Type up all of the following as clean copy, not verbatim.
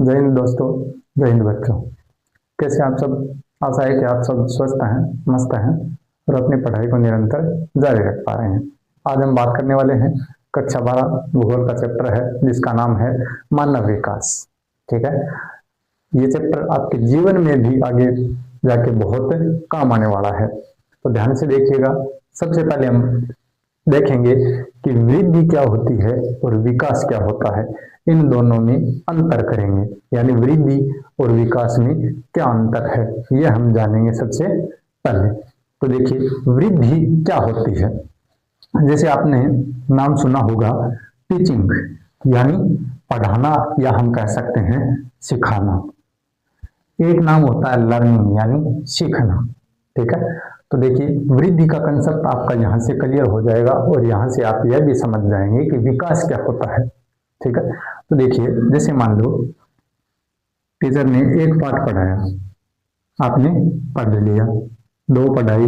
जय हिंद दोस्तों, जय हिंद बच्चों। कैसे आप सब? आशा है कि आप सब स्वस्थ हैं, मस्त हैं और अपनी पढ़ाई को निरंतर जारी रख पा रहे हैं। आज हम बात करने वाले हैं कक्षा 12 भूगोल का चैप्टर है जिसका नाम है मानव विकास। ठीक है, ये चैप्टर आपके जीवन में भी आगे जाके बहुत काम आने वाला है, तो ध्यान से देखिएगा। सबसे पहले हम देखेंगे कि वृद्धि क्या होती है और विकास क्या होता है, इन दोनों में अंतर करेंगे, यानी वृद्धि और विकास में क्या अंतर है यह हम जानेंगे सबसे पहले। तो देखिए, वृद्धि क्या होती है। जैसे आपने नाम सुना होगा टीचिंग, यानी पढ़ाना, या हम कह सकते हैं सिखाना। एक नाम होता है लर्निंग, यानी सीखना। ठीक है, तो देखिए वृद्धि का कंसेप्ट आपका यहाँ से क्लियर हो जाएगा और यहाँ से आप यह भी समझ जाएंगे कि विकास क्या होता है। ठीक है, तो देखिए जैसे मान लो टीचर ने एक पाठ पढ़ाया, आपने पढ़ लिया। 2 पढ़ाई,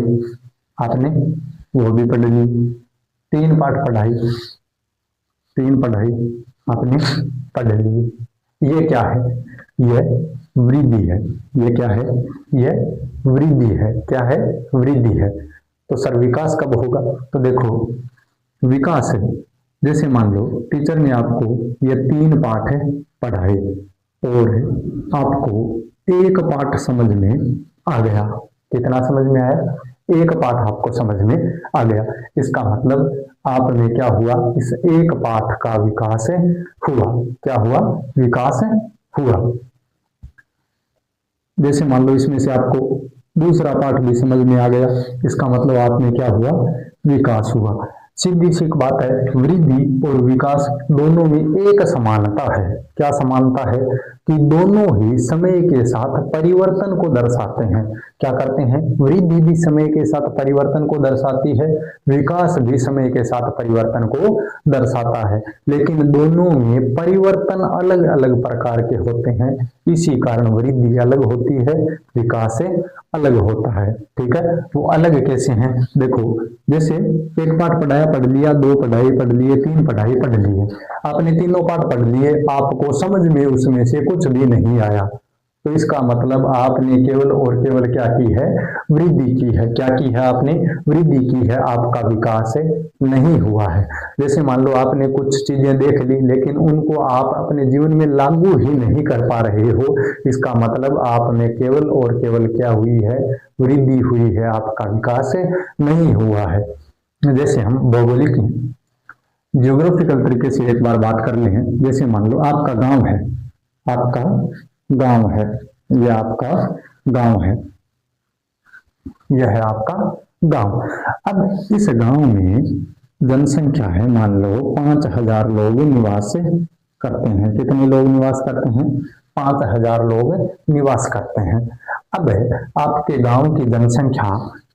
आपने वो भी पढ़ ली। 3 पाठ पढ़ाई, 3 पढ़ाई, आपने पढ़ ली। ये क्या है? यह वृद्धि है। ये क्या है? यह वृद्धि है। क्या है? वृद्धि है। तो सर विकास कब होगा? तो देखो विकास है, जैसे मान लो टीचर ने आपको ये 3 पाठ पढ़ाए और आपको एक पाठ समझ में आ गया। कितना समझ में आया? एक पाठ आपको समझ में आ गया। इसका मतलब आपने क्या हुआ? इस एक पाठ का विकास हुआ। क्या हुआ? विकास हुआ। जैसे मान लो इसमें से आपको दूसरा पाठ भी समझ में आ गया, इसका मतलब आपने क्या हुआ? विकास हुआ। सीधी सी बात है, वृद्धि और विकास दोनों में एक समानता है। क्या समानता है? कि दोनों ही समय के साथ परिवर्तन को दर्शाते हैं। क्या करते हैं? वृद्धि भी समय के साथ परिवर्तन को दर्शाती है, विकास भी समय के साथ परिवर्तन को दर्शाता है, लेकिन दोनों में परिवर्तन अलग अलग प्रकार के होते हैं। इसी कारण वृद्धि अलग होती है, विकास अलग होता है। ठीक है, वो अलग कैसे हैं? देखो, जैसे एक पाठ पढ़ाया, पढ़ लिया, 2 पढ़ाई पढ़ लिए, 3 पढ़ाई पढ़ लिए। आपने तीनों पाठ पढ़ लिए, आपको समझ में उसमें से कुछ भी नहीं आया, तो इसका मतलब आपने केवल और केवल क्या की है? वृद्धि की है। क्या की है? आपने वृद्धि की है, आपका विकास नहीं हुआ है। जैसे मान लो आपने कुछ चीजें देख ली लेकिन उनको आप अपने जीवन में लागू ही नहीं कर पा रहे हो, इसका मतलब आप में केवल और केवल क्या हुई है? वृद्धि हुई है, आपका विकास नहीं हुआ है। जैसे हम भौगोलिक ज्योग्राफिकल तरीके से एक बार बात कर ले। जैसे मान लो आपका गांव है, आपका गांव है, यह आपका गांव है, यह है आपका गांव। अब इस गांव में जनसंख्या है, मान लो 5000 लोग निवास करते हैं। कितने लोग निवास करते हैं? 5000 लोग निवास करते हैं। अब आपके गांव की जनसंख्या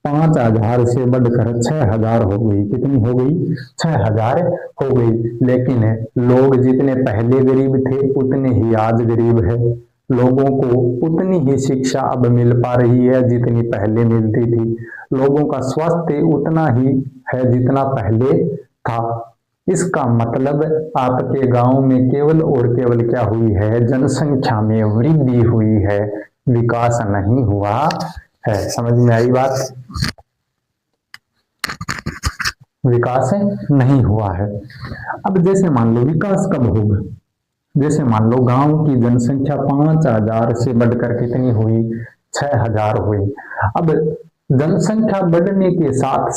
5000 से बढ़कर 6000 हो गई। कितनी हो गई? 6000 हो गई। लेकिन लोग जितने पहले गरीब थे उतने ही आज गरीब है। लोगों को उतनी ही शिक्षा अब मिल पा रही है जितनी पहले मिलती थी। लोगों का स्वास्थ्य उतना ही है जितना पहले था। इसका मतलब आपके गांव में केवल और केवल क्या हुई है? जनसंख्या में वृद्धि हुई है, विकास नहीं हुआ है। समझ में आई बात? विकास नहीं हुआ है। अब जैसे मान लो विकास कब होगा? जैसे मान लो गांव की जनसंख्या 5000 से बढ़कर कितनी हुई? 6000 हुई। अब जनसंख्या बढ़ने के साथ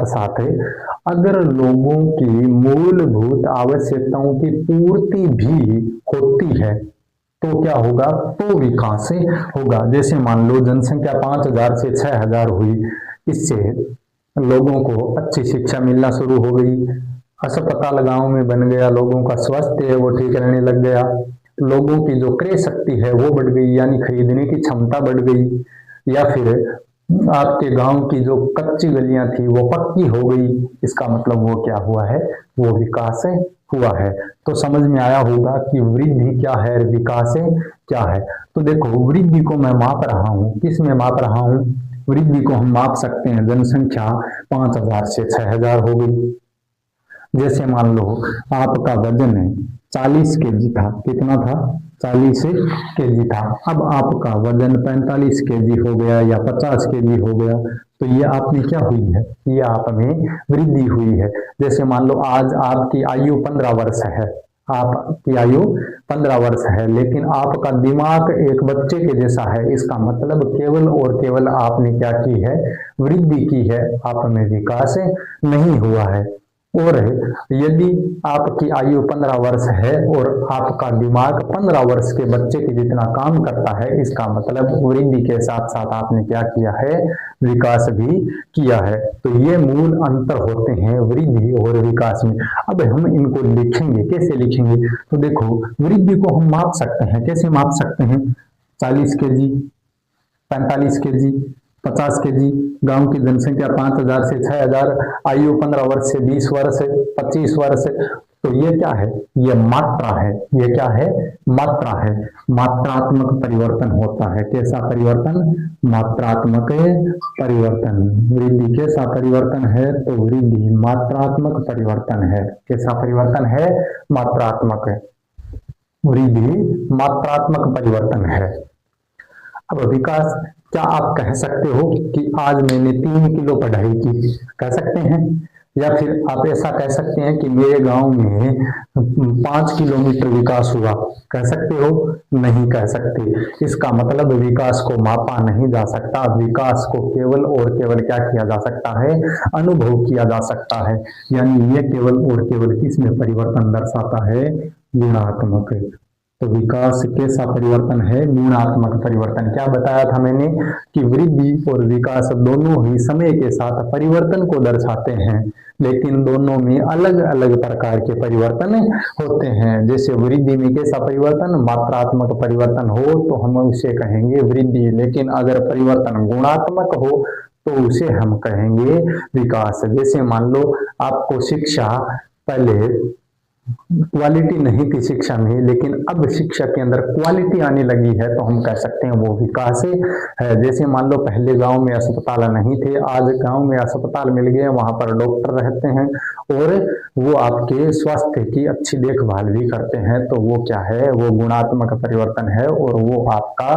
साथ अगर लोगों की मूलभूत आवश्यकताओं की पूर्ति भी होती है तो क्या होगा? तो विकास होगा। जैसे मान लो जनसंख्या 5000 से 6000 हुई, इससे लोगों को अच्छी शिक्षा मिलना शुरू हो गई, अस्पताल गांव में बन गया, लोगों का स्वास्थ्य है वो ठीक रहने लग गया, लोगों की जो क्रय शक्ति है वो बढ़ गई, यानी खरीदने की क्षमता बढ़ गई, या फिर आपके गांव की जो कच्ची गलियां थी वो पक्की हो गई। इसका मतलब वो क्या हुआ है? वो विकास हुआ है। तो समझ में आया होगा कि वृद्धि क्या है, विकास क्या है। तो देखो, वृद्धि को मैं माप रहा हूं, किस में माप रहा हूं? वृद्धि को हम माप सकते हैं, जनसंख्या 5000 से 6000 हो गई। जैसे मान लो आपका वजन 40 केजी था। कितना था? 40 केजी था। अब आपका वजन 45 केजी हो गया या 50 केजी हो गया, तो ये आप में क्या हुई है? ये आप में वृद्धि हुई है। जैसे मान लो आज आपकी आयु 15 वर्ष है, आपकी आयु 15 वर्ष है, लेकिन आपका दिमाग एक बच्चे के जैसा है। इसका मतलब केवल और केवल आपने क्या की है? वृद्धि की है, आप में विकास नहीं हुआ है। और यदि आपकी आयु 15 वर्ष है और आपका दिमाग 15 वर्ष के बच्चे के जितना काम करता है, इसका मतलब वृद्धि के साथ साथ आपने क्या किया है? विकास भी किया है। तो ये मूल अंतर होते हैं वृद्धि और विकास में। अब हम इनको लिखेंगे, कैसे लिखेंगे? तो देखो, वृद्धि को हम माप सकते हैं। कैसे माप सकते हैं? 40 केजी, 45 केजी, 50 केजी, गांव की जनसंख्या 5000 से 6000, आयु 15 वर्ष से 20 वर्ष, 25 वर्ष। तो ये क्या है? ये मात्रा है। ये क्या है? मात्रा है। मात्रात्मक परिवर्तन होता है। कैसा परिवर्तन? मात्रात्मक परिवर्तन। वृद्धि कैसा परिवर्तन है? तो वृद्धि मात्रात्मक परिवर्तन है। कैसा परिवर्तन है? मात्रात्मक। वृद्धि मात्रात्मक परिवर्तन है। अब विकास, क्या आप कह सकते हो कि आज मैंने 3 किलो पढ़ाई की? कह सकते हैं। या फिर आप ऐसा कह सकते हैं कि मेरे गांव में 5 किलोमीटर विकास हुआ? कह सकते हो? नहीं कह सकते। इसका मतलब विकास को मापा नहीं जा सकता। विकास को केवल और केवल क्या किया जा सकता है? अनुभव किया जा सकता है। यानी ये केवल और केवल किस में परिवर्तन दर्शाता है? गुणात्मक। तो विकास कैसा परिवर्तन है? गुणात्मक परिवर्तन। क्या बताया था मैंने कि वृद्धि और विकास दोनों ही समय के साथ परिवर्तन को दर्शाते हैं, लेकिन दोनों में अलग अलग प्रकार के परिवर्तन होते हैं। जैसे वृद्धि में कैसा परिवर्तन? मात्रात्मक परिवर्तन हो तो हम उसे कहेंगे वृद्धि, लेकिन अगर परिवर्तन गुणात्मक हो तो उसे हम कहेंगे विकास। जैसे मान लो आपको शिक्षा, पहले क्वालिटी नहीं थी शिक्षा में, लेकिन अब शिक्षा के अंदर क्वालिटी आने लगी है, तो हम कह सकते हैं वो विकास है। जैसे मान लो पहले गांव में अस्पताल नहीं थे, आज गांव में अस्पताल मिल गए, वहां पर डॉक्टर रहते हैं और वो आपके स्वास्थ्य की अच्छी देखभाल भी करते हैं। तो वो क्या है? वो गुणात्मक परिवर्तन है और वो आपका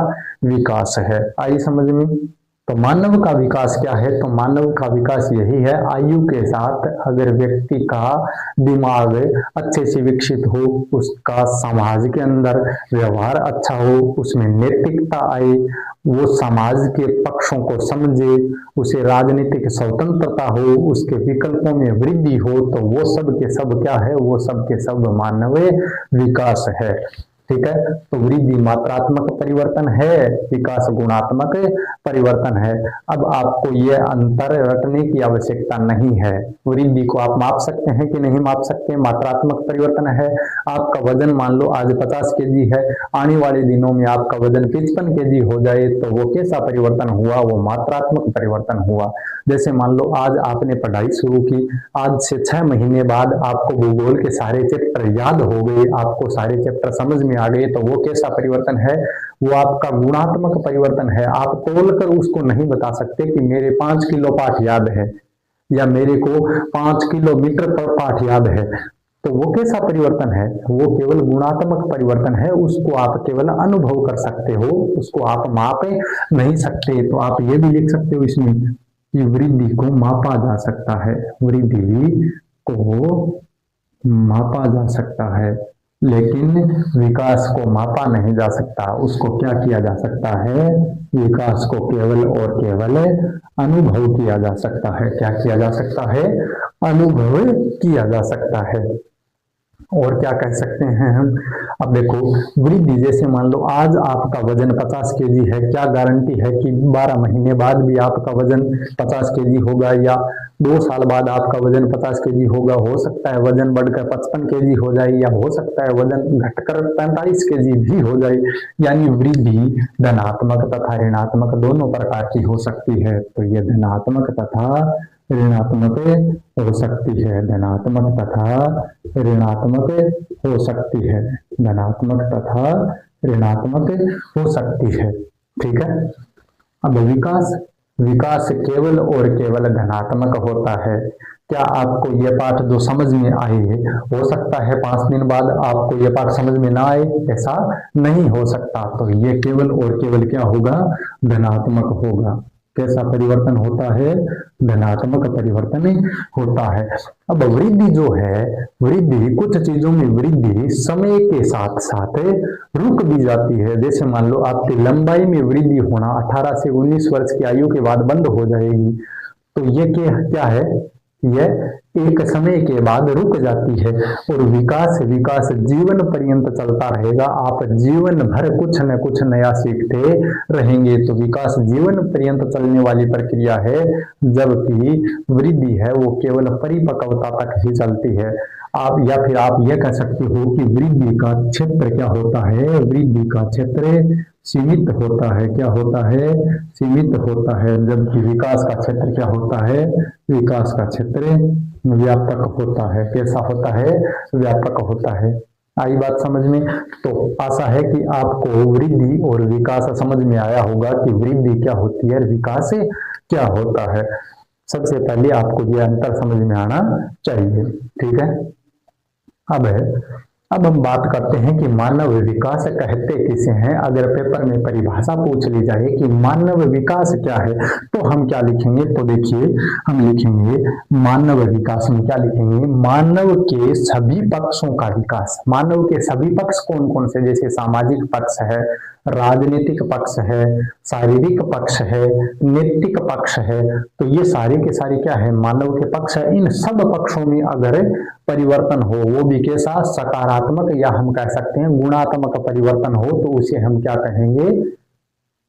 विकास है। आई समझ में? तो मानव का विकास क्या है? तो मानव का विकास यही है, आयु के साथ अगर व्यक्ति का दिमाग अच्छे से विकसित हो, उसका समाज के अंदर व्यवहार अच्छा हो, उसमें नैतिकता आए, वो समाज के पक्षों को समझे, उसे राजनीतिक स्वतंत्रता हो, उसके विकल्पों में वृद्धि हो, तो वो सब के सब क्या है? वो सब के सब मानव विकास है। ठीक है। तो वृद्धि मात्रात्मक परिवर्तन है, विकास गुणात्मक परिवर्तन है। अब आपको यह अंतर रटने की आवश्यकता नहीं है। वृद्धि को आप माप सकते हैं कि नहीं माप सकते? मात्रात्मक परिवर्तन है। आपका वजन मान लो आज 50 केजी है, आने वाले दिनों में आपका वजन 55 केजी हो जाए, तो वो कैसा परिवर्तन हुआ? वो मात्रात्मक परिवर्तन हुआ। जैसे मान लो आज आपने पढ़ाई शुरू की, आज से 6 महीने बाद आपको भूगोल के सारे चैप्टर याद हो गए, आपको सारे चैप्टर समझ में आ गए, तो वो कैसा परिवर्तन है? वो आपका गुणात्मक परिवर्तन है। आप तोलकर उसको नहीं बता सकते कि मेरे 5 किलो पाठ याद है या मेरे को 5 किलोमीटर पर पाठ याद है। तो वो कैसा परिवर्तन है? वो केवल गुणात्मक परिवर्तन है। उसको आप केवल अनुभव कर सकते हो, उसको आप माप नहीं सकते। तो आप ये भी लिख सकते हो इसमें कि वृद्धि को मापा जा सकता है। वृद्धि को मापा जा सकता है, लेकिन विकास को मापा नहीं जा सकता। उसको क्या किया जा सकता है? विकास को केवल और केवल अनुभव किया जा सकता है। क्या किया जा सकता है? अनुभव किया जा सकता है। और क्या कह सकते हैं हम? अब देखो, वृद्धि जैसे मान लो आज आपका वजन 50 केजी है, क्या गारंटी है कि 12 महीने बाद भी आपका वजन 50 केजी होगा या 2 साल बाद आपका वजन 50 केजी होगा? हो सकता है वजन बढ़कर 55 केजी हो जाए या हो सकता है वजन घटकर 45 केजी भी हो जाए। यानी वृद्धि धनात्मक तथा ऋणात्मक दोनों प्रकार की हो सकती है। तो ये धनात्मक तथा ऋणात्मक हो सकती है। धनात्मक तथा ऋणात्मक हो सकती है। धनात्मक तथा ऋणात्मक हो सकती है। ठीक है। अब विकास केवल और केवल धनात्मक होता है। क्या आपको ये पाठ जो समझ में आए है, हो सकता है 5 दिन बाद आपको ये पाठ समझ में ना आए? ऐसा नहीं हो सकता। तो ये केवल और केवल क्या होगा? धनात्मक होगा। कैसा परिवर्तन होता है? धनात्मक परिवर्तन होता है। अब वृद्धि जो है, वृद्धि कुछ चीजों में वृद्धि समय के साथ साथ रुक भी जाती है। जैसे मान लो आपकी लंबाई में वृद्धि होना 18 से 19 वर्ष की आयु के बाद बंद हो जाएगी। तो ये क्या है? यह एक समय के बाद रुक जाती है। और विकास विकास जीवन पर्यंत चलता रहेगा। आप जीवन भर कुछ न कुछ नया सीखते रहेंगे। तो विकास जीवन पर्यंत चलने वाली प्रक्रिया है, जबकि वृद्धि है वो केवल परिपक्वता तक ही चलती है। आप या फिर आप यह कह सकते हो कि वृद्धि का क्षेत्र क्या होता है? वृद्धि का क्षेत्र सीमित होता है। क्या होता है? सीमित होता है। जबकि विकास का क्षेत्र क्या होता है? विकास का क्षेत्र व्यापक होता है। कैसा होता है? व्यापक होता है। आई बात समझ में? तो आशा है कि आपको वृद्धि और विकास समझ में आया होगा कि वृद्धि क्या होती है और विकास क्या होता है। सबसे पहले आपको यह अंतर समझ में आना चाहिए। ठीक है। अब हम बात करते हैं कि मानव विकास कहते किसे हैं। अगर पेपर में परिभाषा पूछ ली जाए कि मानव विकास क्या है, तो हम क्या लिखेंगे? तो देखिए, हम लिखेंगे मानव विकास में क्या लिखेंगे? मानव के सभी पक्षों का विकास। मानव के सभी पक्ष कौन कौन से? जैसे सामाजिक पक्ष है, राजनीतिक पक्ष है, शारीरिक पक्ष है, नैतिक पक्ष है। तो ये सारे के सारे क्या है? मानव के पक्ष है। इन सब पक्षों में अगर परिवर्तन हो, वो भी कैसा? सकारात्मक, या हम कह सकते हैं गुणात्मक परिवर्तन हो, तो उसे हम क्या कहेंगे?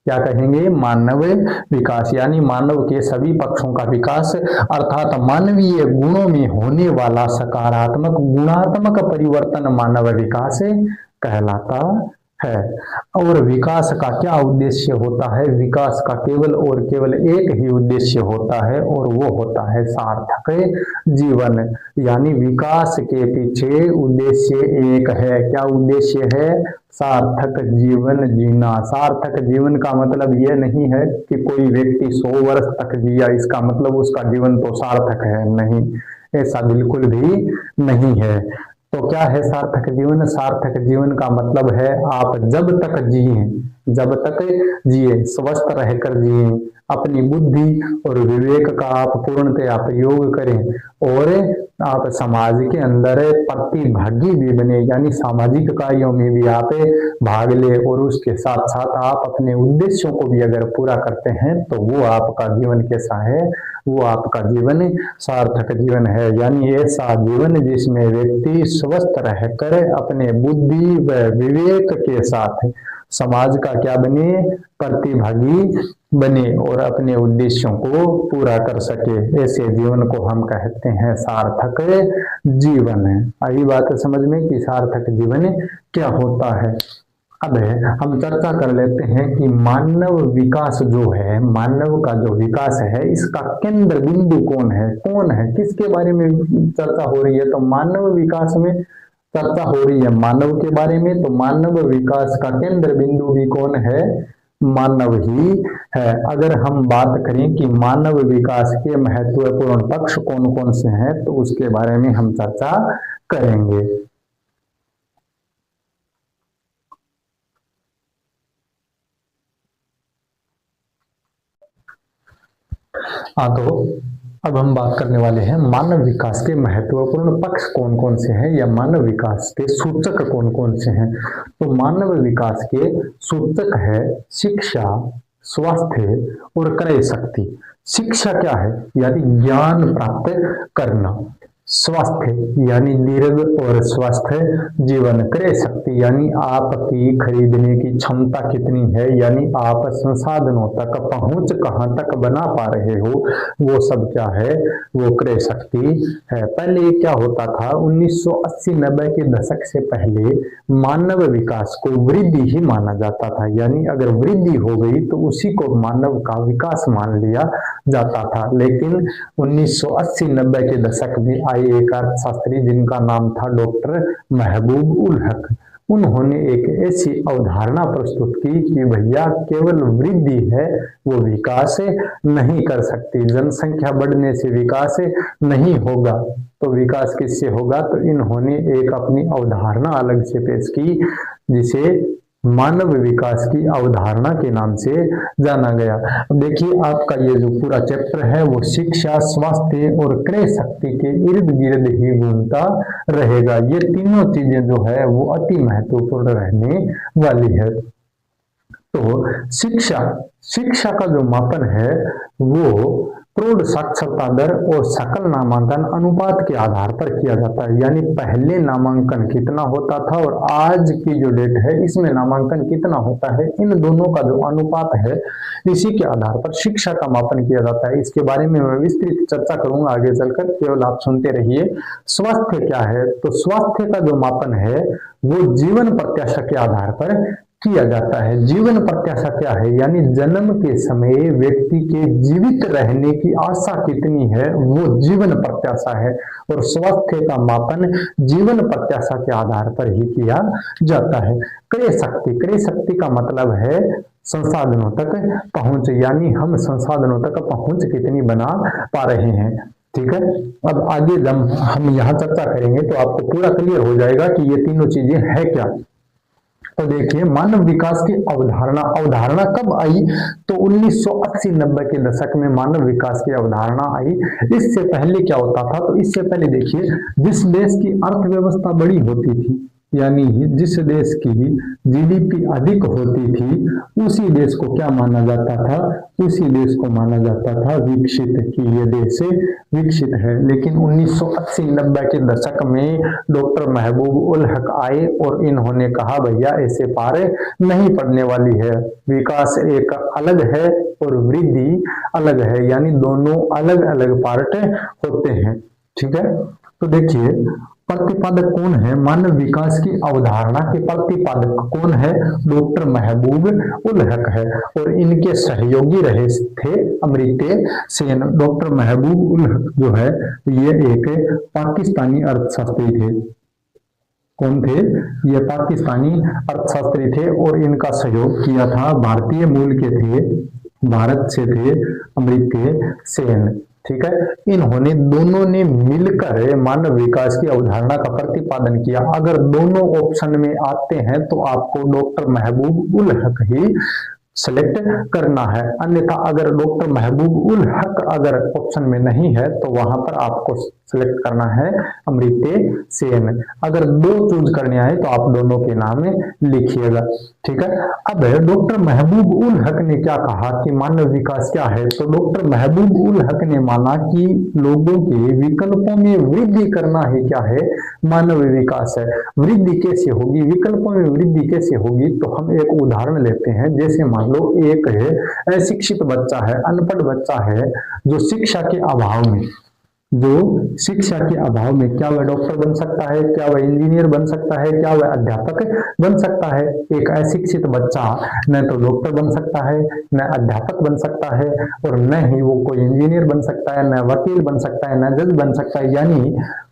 क्या कहेंगे? मानव विकास। यानी मानव के सभी पक्षों का विकास, अर्थात मानवीय गुणों में होने वाला सकारात्मक गुणात्मक परिवर्तन मानव विकास कहलाता है। और विकास का क्या उद्देश्य होता है? विकास का केवल और केवल एक ही उद्देश्य होता है, और वो होता है सार्थक जीवन। यानी विकास के पीछे उद्देश्य एक है। क्या उद्देश्य है? सार्थक जीवन जीना। सार्थक जीवन का मतलब यह नहीं है कि कोई व्यक्ति 100 वर्ष तक जिया, इसका मतलब उसका जीवन तो सार्थक है। नहीं, ऐसा बिल्कुल भी नहीं है। तो क्या है सार्थक जीवन? सार्थक जीवन का मतलब है आप जब तक जिए, जब तक जिए, स्वस्थ रहकर जिए, अपनी बुद्धि और विवेक का आप पूर्णतया प्रयोग करें, और आप समाज के अंदर प्रतिभागी भी बने, यानी सामाजिक कार्यों में भी आप भाग ले, और उसके साथ साथ आप अपने उद्देश्यों को भी अगर पूरा करते हैं, तो वो आपका जीवन कैसा है? वो आपका जीवन सार्थक जीवन है। यानी ऐसा जीवन जिसमें व्यक्ति स्वस्थ रहकर अपने बुद्धि व विवेक के साथ समाज का क्या बने? प्रतिभागी बने, और अपने उद्देश्यों को पूरा कर सके। ऐसे जीवन को हम कहते हैं सार्थक जीवन। आई बात समझ में कि सार्थक जीवन क्या होता है। अब हम चर्चा कर लेते हैं कि मानव विकास जो है, मानव का जो विकास है, इसका केंद्र बिंदु कौन है? कौन है? किसके बारे में चर्चा हो रही है? तो मानव विकास में चर्चा हो रही है, मानव के बारे में। तो मानव विकास का केंद्र बिंदु भी कौन है? मानव ही है। अगर हम बात करें कि मानव विकास के महत्वपूर्ण पक्ष कौन कौन से हैं, तो उसके बारे में हम चर्चा करेंगे। तो अब हम बात करने वाले हैं मानव विकास के महत्वपूर्ण पक्ष कौन कौन से हैं, या मानव विकास के सूचक कौन कौन से हैं। तो मानव विकास के सूचक है शिक्षा, स्वास्थ्य और क्रय शक्ति। शिक्षा क्या है? यानी ज्ञान प्राप्त करना। स्वास्थ्य यानी दीर्घ और स्वस्थ जीवन। क्रय शक्ति यानी आपकी खरीदने की क्षमता कितनी है, यानी आप संसाधनों तक पहुंच कहां तक बना पा रहे हो, वो सब क्या है? वो क्रय शक्ति है। पहले क्या होता था? 1980-90 के दशक से पहले मानव विकास को वृद्धि ही माना जाता था। यानी अगर वृद्धि हो गई तो उसी को मानव का विकास मान लिया जाता था। लेकिन 1980-90 के दशक में आए एक अर्थशास्त्री जिनका नाम था डॉक्टर महबूब उल हक, उन्होंने एक ऐसी अवधारणा प्रस्तुत की कि भैया केवल वृद्धि है वो विकास नहीं कर सकती, जनसंख्या बढ़ने से विकास नहीं होगा। तो विकास किससे होगा? तो इन्होंने एक अपनी अवधारणा अलग से पेश की जिसे मानव विकास की अवधारणा के नाम से जाना गया। अब देखिए आपका ये जो पूरा चैप्टर है वो शिक्षा, स्वास्थ्य और क्रय शक्ति के इर्द गिर्द ही घूमता रहेगा। ये तीनों चीजें जो है वो अति महत्वपूर्ण रहने वाली है। तो शिक्षा का जो मापन है वो प्रौढ़ साक्षरता दर और सकल नामांकन अनुपात के आधार पर किया जाता है। यानी पहले नामांकन कितना होता था और आज की जो डेट है इसमें नामांकन कितना होता है, इन दोनों का जो अनुपात है इसी के आधार पर शिक्षा का मापन किया जाता है। इसके बारे में मैं विस्तृत चर्चा करूंगा आगे चलकर, केवल आप सुनते रहिए। स्वास्थ्य क्या है? तो स्वास्थ्य का जो मापन है वो जीवन प्रत्याशा के आधार पर किया जाता है। जीवन प्रत्याशा क्या है? यानी जन्म के समय व्यक्ति के जीवित रहने की आशा कितनी है वो जीवन प्रत्याशा है। और स्वास्थ्य का मापन जीवन प्रत्याशा के आधार पर ही किया जाता है। क्रय शक्ति का मतलब है संसाधनों तक पहुंच, यानी हम संसाधनों तक पहुंच कितनी बना पा रहे हैं। ठीक है, अब आगे जब हम यहाँ चर्चा करेंगे तो आपको पूरा क्लियर हो जाएगा कि ये तीनों चीजें है क्या। तो देखिए मानव विकास की अवधारणा कब आई? तो 1980-90 के दशक में मानव विकास की अवधारणा आई। इससे पहले क्या होता था? तो इससे पहले देखिए जिस देश की अर्थव्यवस्था बड़ी होती थी, यानी जिस देश की जीडीपी अधिक होती थी उसी देश को क्या माना जाता था? उसी देश को माना जाता था विकसित, कि ये देश विकसित है। लेकिन 1980-90 के दशक में डॉक्टर महबूब उल हक आए और इन्होंने कहा भैया ऐसे पार नहीं पड़ने वाली है, विकास एक अलग है और वृद्धि अलग है, यानी दोनों अलग अलग पार्ट होते हैं। ठीक है, तो देखिए प्रतिपादक कौन है? मानव विकास की अवधारणा के प्रतिपादक कौन है? डॉक्टर महबूब उल हक है और इनके सहयोगी रहे थे अमर्त्य सेन। डॉक्टर महबूब उल हक जो है ये एक पाकिस्तानी अर्थशास्त्री थे। कौन थे? ये पाकिस्तानी अर्थशास्त्री थे और इनका सहयोग किया था, भारतीय मूल के थे, भारत से थे, अमर्त्य सेन। ठीक है, इन्होंने दोनों ने मिलकर मानव विकास की अवधारणा का प्रतिपादन किया। अगर दोनों ऑप्शन में आते हैं तो आपको डॉक्टर महबूब उल हक ही सेलेक्ट करना है, अन्यथा अगर डॉक्टर महबूब उल हक अगर ऑप्शन में नहीं है तो वहां पर आपको सेलेक्ट करना है अमर्त्य सेन। अगर दो चूज करने आए तो आप दोनों के नाम लिखिएगा। ठीक है, अब डॉक्टर महबूब उल हक ने क्या कहा कि मानव विकास क्या है? तो डॉक्टर महबूब उल हक ने माना कि लोगों के विकल्पों में वृद्धि करना ही क्या है? मानव विकास है। वृद्धि कैसे होगी? विकल्पों में वृद्धि कैसे होगी? तो हम एक उदाहरण लेते हैं। जैसे मान लो एक है अशिक्षित बच्चा है, अनपढ़ बच्चा है, जो शिक्षा के अभाव में क्या वह डॉक्टर बन सकता है? क्या वह इंजीनियर बन सकता है? क्या वह अध्यापक बन सकता है? एक अशिक्षित बच्चा न तो डॉक्टर बन सकता है, न अध्यापक बन सकता है, और न ही वो कोई इंजीनियर बन सकता है, न वकील बन सकता है, न जज बन सकता है। यानी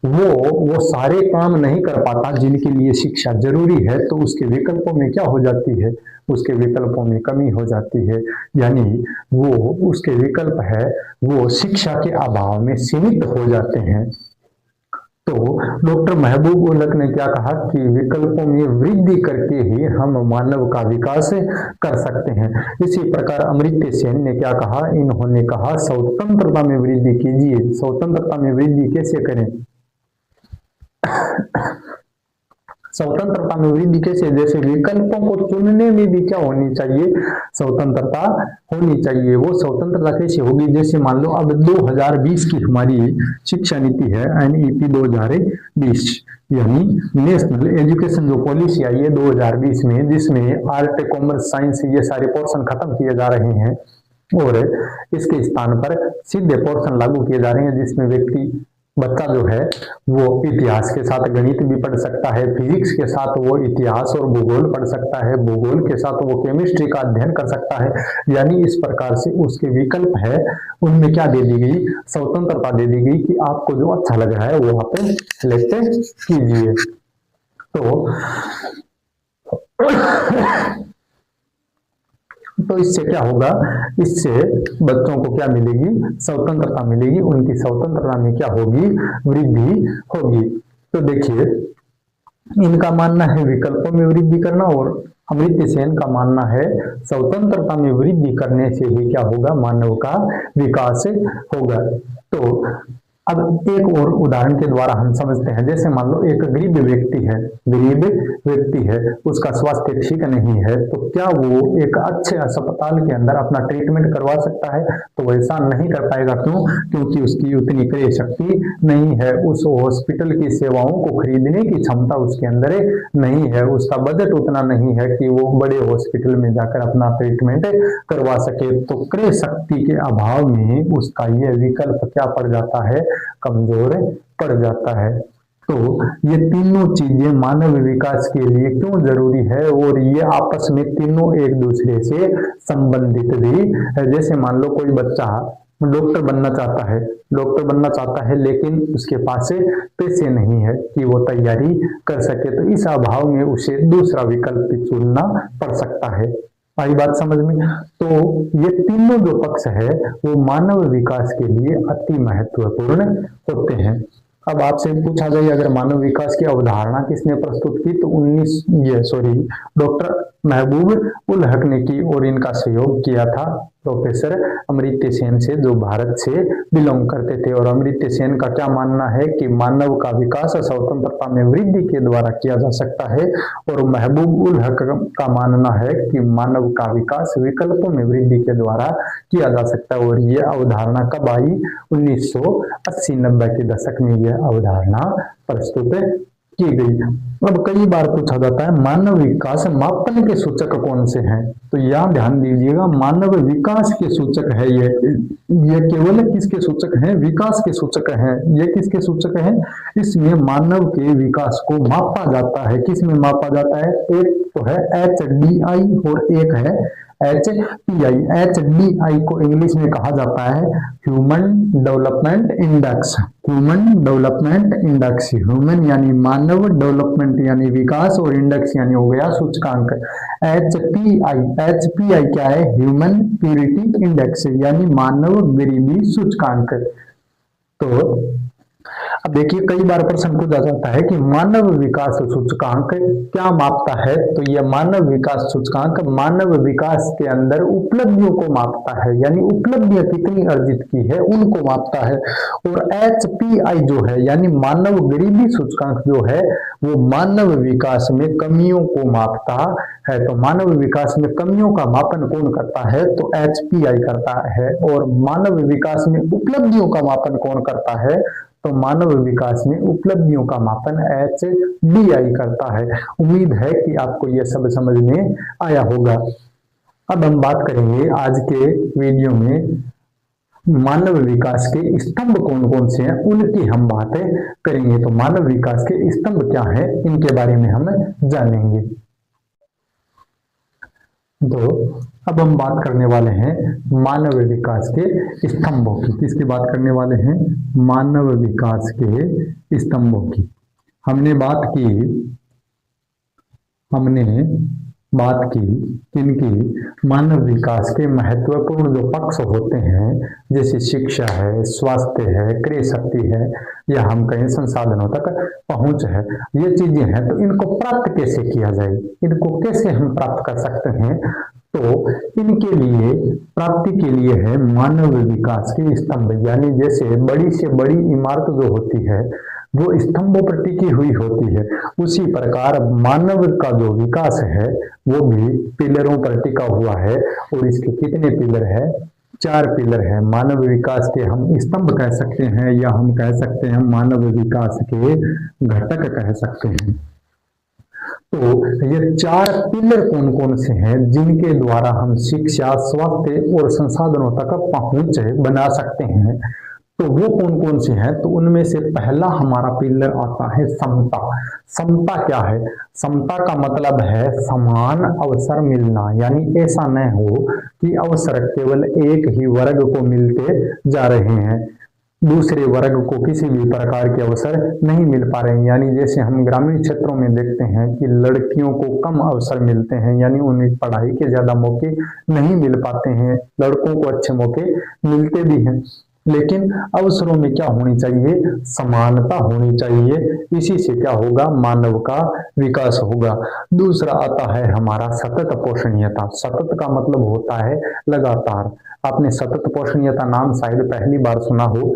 वो सारे काम नहीं कर पाता जिनके लिए शिक्षा जरूरी है। तो उसके विकल्पों में क्या हो जाती है? उसके विकल्पों में कमी हो जाती है, यानी वो उसके विकल्प है वो शिक्षा के अभाव में सीमित हो जाते हैं। तो डॉक्टर महबूब उल हक ने क्या कहा कि विकल्पों में वृद्धि करके ही हम मानव का विकास कर सकते हैं। इसी प्रकार अमर्त्य सेन ने क्या कहा? इन्होंने कहा स्वतंत्रता में वृद्धि कीजिए। स्वतंत्रता में वृद्धि कैसे करें? स्वतंत्रता में वृद्धि कैसे? जैसे विकल्पों को चुनने में भी क्या होनी चाहिए? स्वतंत्रता होनी चाहिए। वो स्वतंत्रता कैसे होगी? जैसे मान लो अब 2020 की हमारी शिक्षा नीति है, NEP 2020, यानी नेशनल एजुकेशन जो पॉलिसी आई है 2020 में, जिसमें आर्ट, कॉमर्स, साइंस ये सारे पोर्शन खत्म किए जा रहे हैं और इसके स्थान पर सीधे पोर्शन लागू किए जा रहे हैं, जिसमें बच्चा जो है वो इतिहास के साथ गणित भी पढ़ सकता है, फिजिक्स के साथ वो इतिहास और भूगोल पढ़ सकता है, भूगोल के साथ वो केमिस्ट्री का अध्ययन कर सकता है। यानी इस प्रकार से उसके विकल्प है उनमें क्या दे दी गई? स्वतंत्रता दे दी गई कि आपको जो अच्छा लग रहा है वो आप सिलेक्ट कीजिए। तो तो इससे क्या होगा, इससे बच्चों को क्या मिलेगी, स्वतंत्रता मिलेगी, उनकी स्वतंत्रता में क्या होगी, वृद्धि होगी। तो देखिए, इनका मानना है विकल्पों में वृद्धि करना, और अमर्त्य सेन का मानना है स्वतंत्रता में वृद्धि करने से ही क्या होगा, मानव का विकास होगा। तो अब एक और उदाहरण के द्वारा हम समझते हैं। जैसे मान लो एक गरीब व्यक्ति है, गरीब व्यक्ति है, उसका स्वास्थ्य ठीक नहीं है, तो क्या वो एक अच्छे अस्पताल के अंदर अपना ट्रीटमेंट करवा सकता है? तो वैसा नहीं कर पाएगा। क्यों? क्योंकि उसकी उतनी क्रय शक्ति नहीं है, उस हॉस्पिटल की सेवाओं को खरीदने की क्षमता उसके अंदर नहीं है, उसका बजट उतना नहीं है कि वो बड़े हॉस्पिटल में जाकर अपना ट्रीटमेंट करवा सके। तो क्रय शक्ति के अभाव में उसका यह विकल्प क्या पड़ जाता है, कमजोर पड़ जाता है। तो ये तीनों चीजें मानव विकास के लिए क्यों जरूरी है, और ये आपस में तीनों एक दूसरे से संबंधित भी है। जैसे मान लो कोई बच्चा डॉक्टर बनना चाहता है, डॉक्टर बनना चाहता है, लेकिन उसके पास पैसे नहीं है कि वो तैयारी कर सके, तो इस अभाव में उसे दूसरा विकल्प चुनना पड़ सकता है। आई बात समझ में? तो ये तीनों जो पक्ष है वो मानव विकास के लिए अति महत्वपूर्ण होते हैं। अब आपसे पूछा जाए अगर मानव विकास की अवधारणा किसने प्रस्तुत की, तो डॉक्टर महबूब उल हक ने की, और इनका सहयोग किया था प्रोफेसर अमर्त्य सेन से, जो भारत से बिलोंग करते थे। और अमर्त्य सेन का क्या मानना है कि मानव का विकास स्वतंत्रता में वृद्धि के द्वारा किया जा सकता है, और महबूब उल हक का मानना है कि मानव का विकास विकल्पों में वृद्धि के द्वारा किया जा सकता है। और ये अवधारणा कब आई? 1980-90 के दशक में यह अवधारणा प्रस्तुत की गई। अब कई बार पूछा जाता है मानव विकास मापन के सूचक कौन से हैं, तो यहाँ ध्यान दीजिएगा, मानव विकास के सूचक है ये केवल किसके सूचक हैं? विकास के सूचक हैं। ये किसके सूचक हैं? इसमें मानव के विकास को मापा जाता है। किस में मापा जाता है? एक तो है HDI और एक है HPI। HDI को इंग्लिश में कहा जाता है human development index. Human development index, human यानी मानव, डेवलपमेंट यानी विकास, और इंडेक्स यानी हो गया सूचकांक। HPI क्या है? ह्यूमन प्यूरिटी इंडेक्स, यानी मानव गरीबी सूचकांक। तो अब देखिए, कई बार प्रश्न पूछा जाता है कि मानव विकास सूचकांक क्या मापता है, तो यह मानव विकास सूचकांक मानव विकास के अंदर उपलब्धियों को मापता है, यानी उपलब्धियां कितनी अर्जित की है उनको मापता है। और HPI जो है यानी मानव गरीबी सूचकांक जो है वो मानव विकास में कमियों को मापता है। तो मानव विकास में कमियों का मापन कौन करता है? तो HPI करता है। और मानव विकास में उपलब्धियों का मापन कौन करता है? तो मानव विकास में उपलब्धियों का मापन HDI करता है। उम्मीद है कि आपको यह सब समझ में आया होगा। अब हम बात करेंगे आज के वीडियो में मानव विकास के स्तंभ कौन कौन से हैं, उनकी हम बातें करेंगे। तो मानव विकास के स्तंभ क्या है, इनके बारे में हम जानेंगे। तो अब हम बात करने वाले हैं मानव विकास के स्तंभों की। किसकी बात करने वाले हैं? मानव विकास के स्तंभों की। हमने बात की किनकी? मानव विकास के महत्वपूर्ण जो पक्ष होते हैं, जैसे शिक्षा है, स्वास्थ्य है, क्रय शक्ति है, या हम कहें संसाधनों तक पहुंच है, ये चीजें हैं। तो इनको प्राप्त कैसे किया जाए, इनको कैसे हम प्राप्त कर सकते हैं? तो इनके लिए प्राप्ति के लिए है मानव विकास के स्तंभ। यानी जैसे बड़ी से बड़ी इमारत जो होती है वो स्तंभों पर टिकी हुई होती है, उसी प्रकार मानव का जो विकास है वो भी पिलरों पर टिका हुआ है। और इसके कितने पिलर है? 4 पिलर है। मानव विकास के हम स्तंभ कह सकते हैं, या हम कह सकते हैं मानव विकास के घटक कह सकते हैं। तो ये 4 पिलर कौन कौन से हैं जिनके द्वारा हम शिक्षा, स्वास्थ्य और संसाधनों तक पहुंच बना सकते हैं? तो वो कौन कौन से हैं? तो उनमें से पहला हमारा पिलर आता है समता। समता क्या है? समता का मतलब है समान अवसर मिलना, यानी ऐसा न हो कि अवसर केवल एक ही वर्ग को मिलते जा रहे हैं। दूसरे वर्ग को किसी भी प्रकार के अवसर नहीं मिल पा रहे हैं। यानी जैसे हम ग्रामीण क्षेत्रों में देखते हैं कि लड़कियों को कम अवसर मिलते हैं, यानी उन्हें पढ़ाई के ज्यादा मौके नहीं मिल पाते हैं, लड़कों को अच्छे मौके मिलते भी हैं, लेकिन अवसरों में क्या होनी चाहिए, समानता होनी चाहिए। इसी से क्या होगा, मानव का विकास होगा। दूसरा आता है हमारा सतत पोषणीयता। सतत का मतलब होता है लगातार। आपने सतत पोषणीयता नाम शायद पहली बार सुना हो।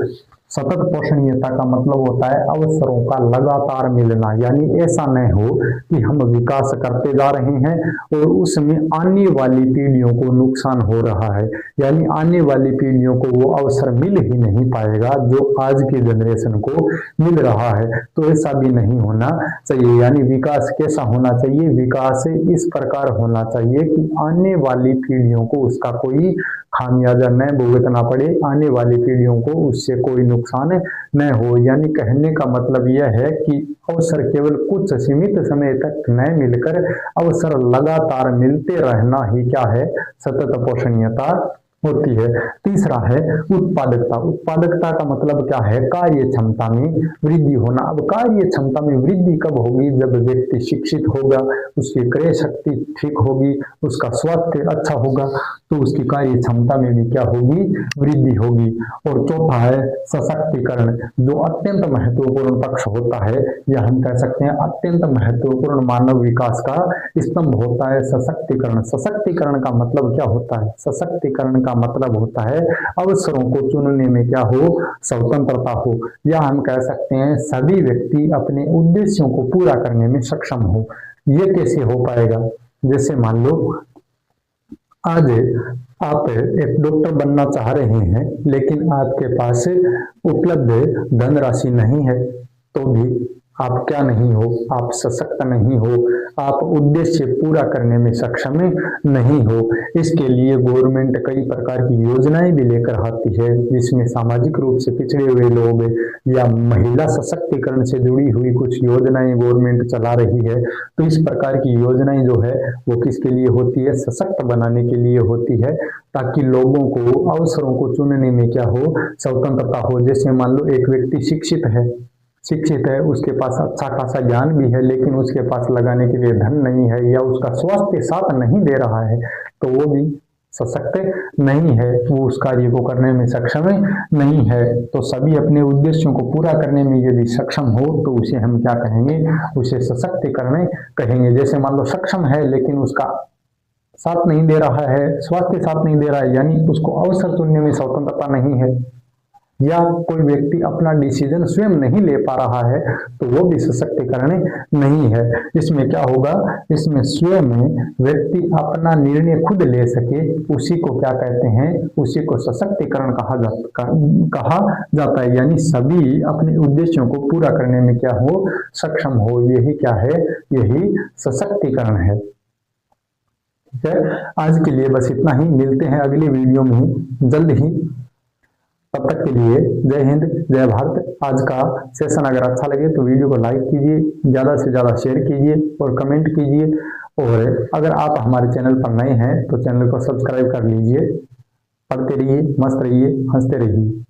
सतत पोषणीयता का मतलब होता है अवसरों का लगातार मिलना, यानी ऐसा न हो कि हम विकास करते जा रहे हैं और उसमें आने वाली पीढ़ियों को नुकसान हो रहा है, यानी आने वाली पीढ़ियों को वो अवसर मिल ही नहीं पाएगा जो आज की जनरेशन को मिल रहा है। तो ऐसा भी नहीं होना चाहिए। यानी विकास कैसा होना चाहिए, विकास इस प्रकार होना चाहिए कि आने वाली पीढ़ियों को उसका कोई खामियाजा न भुगतना पड़े, आने वाली पीढ़ियों को उससे कोई नुकसान न हो। यानी कहने का मतलब यह है कि अवसर केवल कुछ सीमित समय तक न मिलकर अवसर लगातार मिलते रहना ही क्या है, सतत पोषणीयता होती है। तीसरा है उत्पादकता। उत्पादकता का मतलब क्या है, कार्य क्षमता में वृद्धि होना। अब कार्य क्षमता में वृद्धि कब होगी, जब व्यक्ति शिक्षित होगा, उसकी क्रय शक्ति ठीक होगी, उसका स्वास्थ्य अच्छा होगा, तो उसकी कार्य क्षमता में भी क्या होगी, वृद्धि होगी। और चौथा है सशक्तिकरण, जो अत्यंत महत्वपूर्ण पक्ष होता है, या हम कह सकते हैं अत्यंत महत्वपूर्ण मानव विकास का स्तंभ होता है सशक्तिकरण। सशक्तिकरण का मतलब क्या होता है, सशक्तिकरण का मतलब होता है अवसरों को चुनने में क्या हो, स्वतंत्रता हो, या हम कह सकते हैं सभी व्यक्ति अपने उद्देश्यों को पूरा करने में सक्षम हो। ये कैसे हो पाएगा, जैसे मान लो आज आप एक डॉक्टर बनना चाह रहे हैं, लेकिन आपके पास उपलब्ध धनराशि नहीं है, तो भी आप क्या नहीं हो, आप सशक्त नहीं हो, आप उद्देश्य पूरा करने में सक्षम नहीं हो। इसके लिए गवर्नमेंट कई प्रकार की योजनाएं भी लेकर आती है, जिसमें सामाजिक रूप से पिछड़े हुए लोग या महिला सशक्तिकरण से जुड़ी हुई कुछ योजनाएं गवर्नमेंट चला रही है। तो इस प्रकार की योजनाएं जो है वो किसके लिए होती है, सशक्त बनाने के लिए होती है, ताकि लोगों को अवसरों को चुनने में क्या हो, स्वतंत्रता हो। जैसे मान लो एक व्यक्ति शिक्षित है, उसके पास अच्छा खासा ज्ञान भी है, लेकिन उसके पास लगाने के लिए धन नहीं है, या उसका स्वास्थ्य साथ नहीं दे रहा है, तो वो भी सशक्त नहीं है, वो उस कार्य को करने में सक्षम नहीं है। तो सभी अपने उद्देश्यों को पूरा करने में यदि सक्षम हो तो उसे हम क्या कहेंगे, उसे सशक्तिकरण कहेंगे। जैसे मान लो सक्षम है लेकिन उसका साथ नहीं दे रहा है, स्वास्थ्य साथ नहीं दे रहा है, यानी उसको अवसर चुनने में स्वतंत्रता नहीं है, या कोई व्यक्ति अपना डिसीजन स्वयं नहीं ले पा रहा है, तो वो भी सशक्तिकरण नहीं है। इसमें क्या होगा, इसमें स्वयं व्यक्ति अपना निर्णय खुद ले सके, उसी को क्या कहते हैं, उसी को सशक्तिकरण कहा जाता है। यानी सभी अपने उद्देश्यों को पूरा करने में क्या हो, सक्षम हो। यही क्या है, यही सशक्तिकरण है। ठीक है, आज के लिए बस इतना ही। मिलते हैं अगली वीडियो में जल्द ही। तब तक के लिए जय हिंद, जय भारत। आज का सेशन अगर अच्छा लगे तो वीडियो को लाइक कीजिए, ज़्यादा से ज़्यादा शेयर कीजिए और कमेंट कीजिए। और अगर आप हमारे चैनल पर नए हैं तो चैनल को सब्सक्राइब कर लीजिए। पढ़ते रहिए, मस्त रहिए, हंसते रहिए।